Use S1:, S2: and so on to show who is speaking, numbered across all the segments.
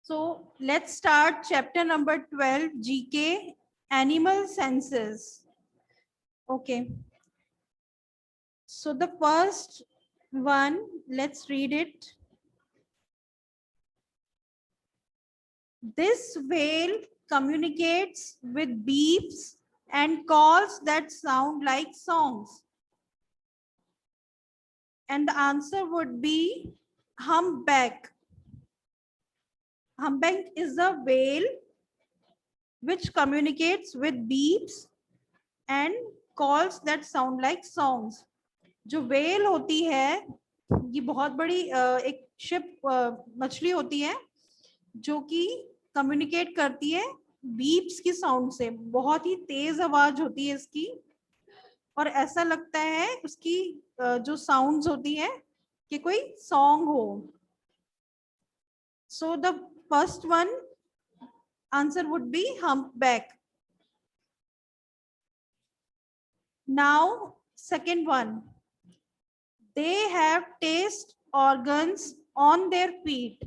S1: So let's start chapter number 12, GK, Animal Senses. Okay. So the first one, let's read it. This whale communicates with beeps and calls that sound like songs. And the answer would be humpback. Humpback is a whale which communicates with beeps and calls that sound like songs. जो whale होती है ये बहुत बड़ी एक ship मछली होती है जो कि कम्युनिकेट करती है बीप्स की साउंड से. बहुत ही तेज आवाज होती है इसकी और ऐसा लगता है उसकी जो साउंड्स होती है कि कोई सॉन्ग हो. So the first one answer would be humpback. Now second one, they have taste organs on their feet.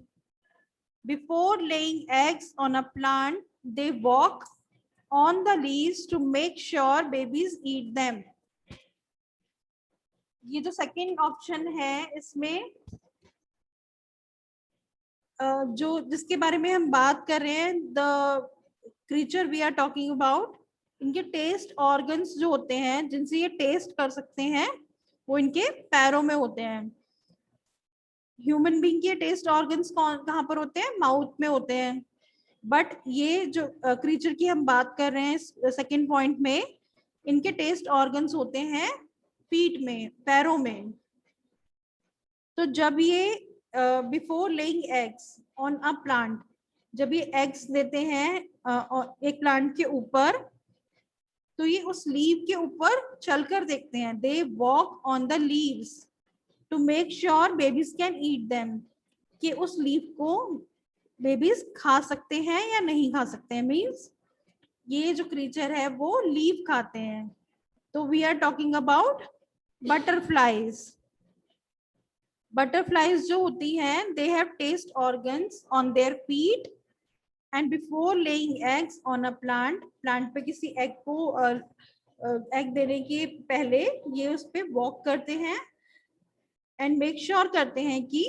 S1: Before laying eggs on a plant, they walk on the leaves to make sure babies eat them. ये जो second option है इसमें जो जिसके बारे में हम बात कर रहे हैं, the creature we are talking about, इनके टेस्ट ऑर्गन्स जो होते हैं जिनसे ये टेस्ट कर सकते हैं वो इनके पैरों में होते हैं. ह्यूमन बीइंग के टेस्ट ऑर्गन्स कहाँ पर होते हैं? माउथ में होते हैं. बट ये जो क्रीचर की हम बात कर रहे हैं सेकंड पॉइंट में, इनके टेस्ट ऑर्गन्स होते हैं फीट में, पैरों में. तो जब ये before laying eggs on a plant, जब ये एग्स देते हैं एक प्लांट के ऊपर, तो ये उस लीव के ऊपर चलकर देखते हैं. They walk on the leaves to make sure babies can eat them, कि उस लीफ को बेबीज खा सकते हैं या नहीं खा सकते हैं. मीन्स ये जो क्रीचर है वो लीफ खाते हैं. तो we are talking about butterflies. Butterflies जो होती हैं, they have taste organs on their feet and before laying eggs on a plant, plant पे किसी एग को एग देने के पहले ये उस पे वॉक करते हैं एंड मेक श्योर करते हैं कि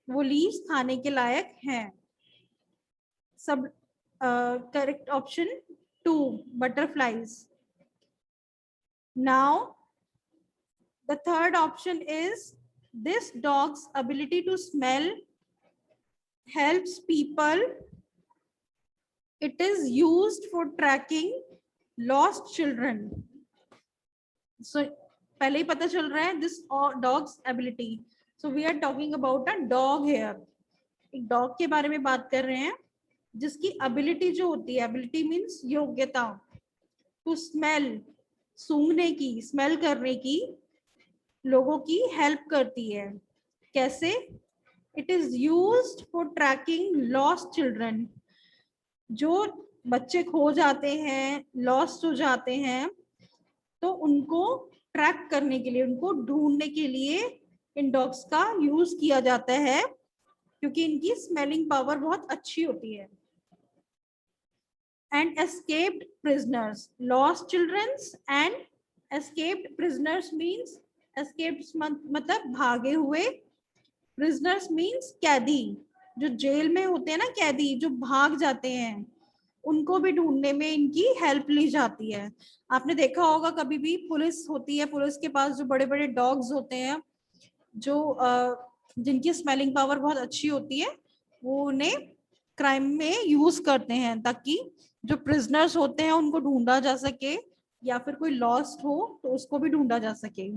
S1: वो लीव्स खाने के लायक हैं. सब correct option 2, butterflies. Now the third option is this dog's ability to smell helps people. It is used for tracking lost children. So पहले ही पता चल रहा है this dog's ability. So we are talking about a dog here. एक dog के बारे में बात कर रहे हैं जिसकी एबिलिटी जो होती है, एबिलिटी मीन्स योग्यता, टू स्मेल, सूंघने की, स्मेल करने की, लोगों की हेल्प करती है. कैसे? It is used for tracking lost children. जो बच्चे खो जाते हैं, लॉस्ट हो जाते हैं, तो उनको ट्रैक करने के लिए, उनको ढूंढने के लिए इन डॉग्स का यूज किया जाता है क्योंकि इनकी स्मेलिंग पावर बहुत अच्छी होती है. And escaped prisoners, lost children's and escaped prisoners means, escaped मतलब भागे हुए, प्रिजनर्स मीन्स कैदी. जो जेल में होते हैं ना कैदी, जो भाग जाते हैं, उनको भी ढूंढने में इनकी हेल्प ली जाती है. आपने देखा होगा कभी भी पुलिस होती है, पुलिस के पास जो बड़े बड़े डॉग्स होते हैं जो जिनकी स्मेलिंग पावर बहुत अच्छी होती है, वो उन्हें क्राइम में यूज करते हैं ताकि जो प्रिजनर्स होते हैं उनको ढूंढा जा सके, या फिर कोई लॉस्ट हो तो उसको भी ढूंढा जा सके.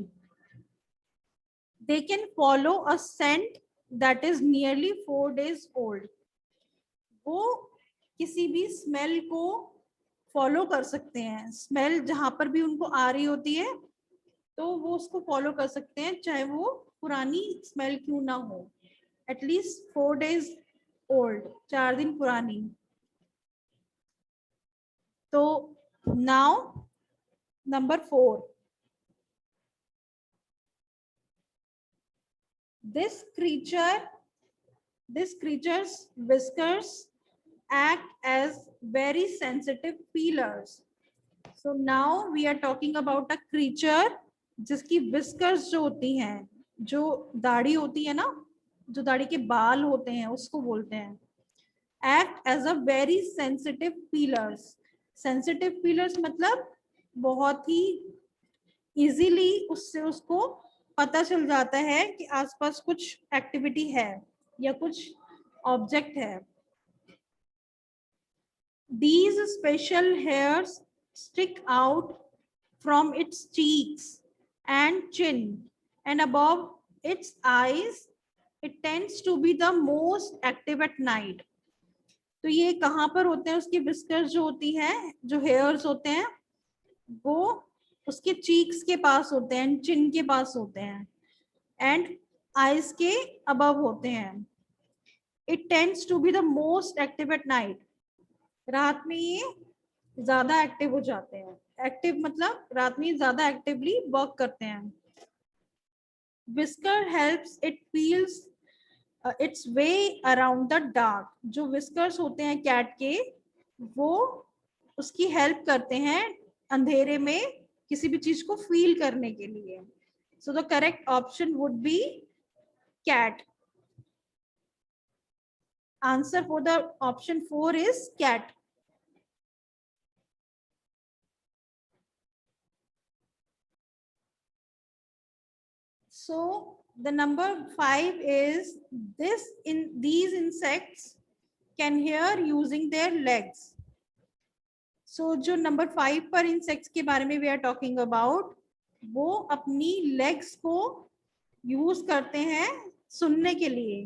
S1: They can follow a scent that is nearly 4 days old. वो किसी भी स्मेल को फॉलो कर सकते हैं. स्मेल जहां पर भी उनको आ रही होती है तो वो उसको फॉलो कर सकते हैं, चाहे वो पुरानी स्मेल क्यों ना हो, एटलीस्ट 4 days ओल्ड, 4 दिन पुरानी। तो now number 4, this creature's whiskers act as very sensitive feelers. So now we are talking about a creature जिसकी whiskers जो होती हैं, जो दाढ़ी होती है ना, जो दाढ़ी के बाल होते हैं उसको बोलते हैं, act as a very sensitive feelers. Sensitive feelers मतलब बहुत ही इजीली उससे उसको पता चल जाता है कि आसपास कुछ एक्टिविटी है या कुछ ऑब्जेक्ट है। These special hairs stick out from its cheeks and chin and above its eyes. It tends to be the most active at night. तो ये कहाँ पर होते हैं? उसकी whiskers जो होती हैं, जो hairs होते हैं, वो उसके चीक्स के पास होते हैं, चिन के पास होते हैं एंड आईज के अबव होते हैं। It tends to be the most active at night. रात में ये ज्यादा एक्टिव हो जाते हैं। एक्टिव मतलब रात में ज्यादा एक्टिवली वर्क करते हैं। Whisker helps it feels it's way around the dark. जो विस्कर्स होते हैं कैट के, वो उसकी हेल्प करते हैं अंधेरे में किसी भी चीज को फील करने के लिए। So the correct option would be cat. Answer for the option 4 is cat. So the number 5 is these insects can hear using their legs. So जो नंबर 5 पर इंसेक्ट्स के बारे में वी आर टॉकिंग अबाउट, वो अपनी legs को use करते हैं सुनने के लिए।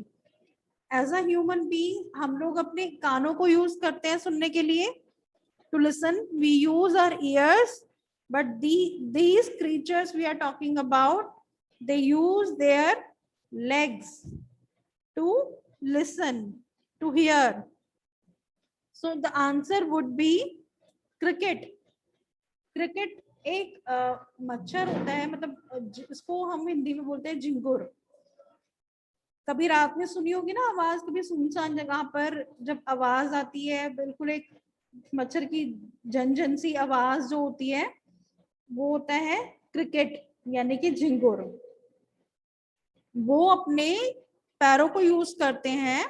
S1: एज अ ह्यूमन बीइंग हम लोग अपने कानों को यूज करते हैं सुनने के लिए, to listen we use our ears, but these creatures we are talking about, they use their legs to listen, to hear. So the answer would be cricket. Cricket एक मच्छर होता है, मतलब इसको हम हिंदी में बोलते हैं झिंगुर। कभी रात में सुनी होगी ना आवाज, कभी सुनसान जगह पर जब आवाज आती है, बिल्कुल एक मच्छर की झन सी आवाज जो होती है, वो होता है क्रिकेट यानी कि झिंगुर। वो अपने पैरों को यूज करते हैं,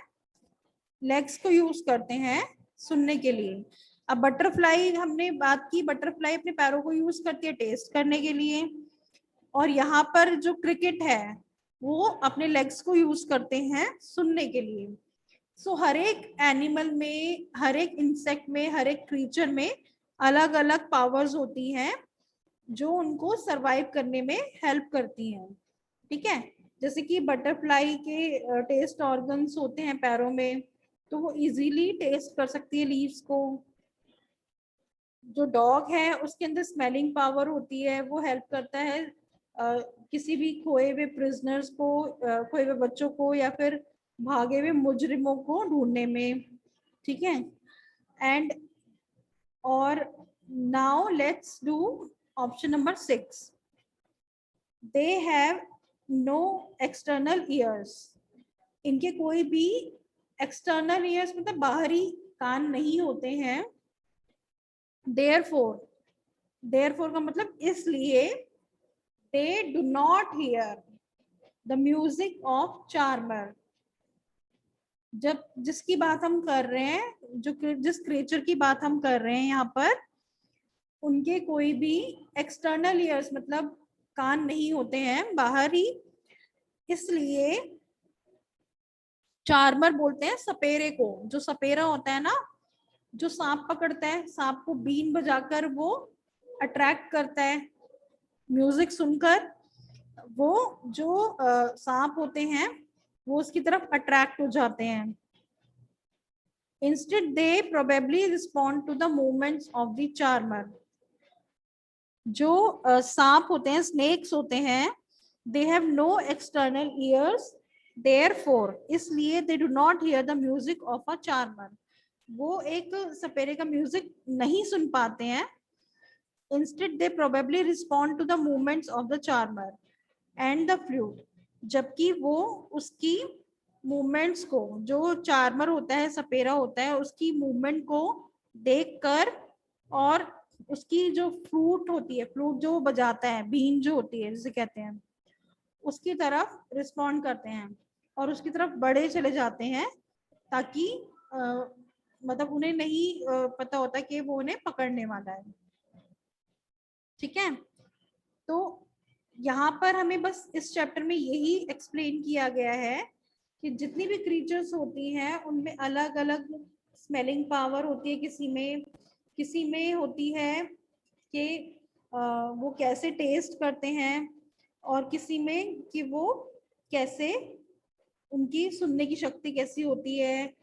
S1: लेग्स को यूज करते हैं सुनने के लिए। अब बटरफ्लाई हमने बात की, बटरफ्लाई अपने पैरों को यूज करती है टेस्ट करने के लिए, और यहाँ पर जो क्रिकेट है वो अपने लेग्स को यूज करते हैं सुनने के लिए। सो हर एक एनिमल में, हर एक इंसेक्ट में, हर एक क्रीचर में अलग अलग पावर्स होती हैं जो उनको सरवाइव करने में हेल्प करती हैं। ठीक है, जैसे कि बटरफ्लाई के टेस्ट ऑर्गन्स होते हैं पैरों में, तो वो इजीली टेस्ट कर सकती है लीव्स को। जो डॉग है उसके अंदर स्मेलिंग पावर होती है, वो हेल्प करता है किसी भी खोए हुए प्रिजनर्स को, खोए हुए बच्चों को या फिर भागे हुए मुजरिमों को ढूंढने में। ठीक है, एंड और now let's do option number 6। They have no external ears. इनके कोई भी एक्सटर्नल ईयर्स मतलब बाहरी कान नहीं होते हैं। therefore का मतलब इसलिए, they do not hear the music of charmer। जब जिसकी बात हम कर रहे हैं, जिस क्रिएचर की बात हम कर रहे हैं यहाँ पर, उनके कोई भी एक्सटर्नल ईयर्स मतलब कान नहीं होते हैं बाहरी, इसलिए चार्मर बोलते हैं सपेरे को। जो सपेरा होता है ना, जो सांप पकड़ता है, सांप को बीन बजाकर वो अट्रैक्ट करता है म्यूजिक सुनकर, वो जो सांप होते हैं वो उसकी तरफ अट्रैक्ट हो जाते हैं। Instead they probably respond to the movements of the charmer. जो सांप होते हैं, स्नेक्स होते हैं, they have no external ears, therefore इसलिए they do not hear the music of a charmer. वो एक सपेरे का म्यूजिक नहीं सुन पाते हैं। Instead they probably respond to the movements of the charmer and the flute, जबकि वो उसकी मूवमेंट्स को, जो चार्मर होता है, सपेरा होता है, उसकी मूवमेंट को देखकर और उसकी जो फ्लूट होती है, फ्लूट जो बजाता है, बीन जो होती है जिसे कहते हैं, उसकी तरफ रिस्पॉन्ड करते हैं और उसकी तरफ बढ़े चले जाते हैं, ताकि मतलब उन्हें नहीं पता होता कि वो उन्हें पकड़ने वाला है। ठीक है, तो यहाँ पर हमें बस इस चैप्टर में यही एक्सप्लेन किया गया है कि जितनी भी क्रीचर्स होती हैं उनमें अलग अलग स्मेलिंग पावर होती है। किसी में होती है कि वो कैसे टेस्ट करते हैं, और किसी में कि वो कैसे, उनकी सुनने की शक्ति कैसी होती है,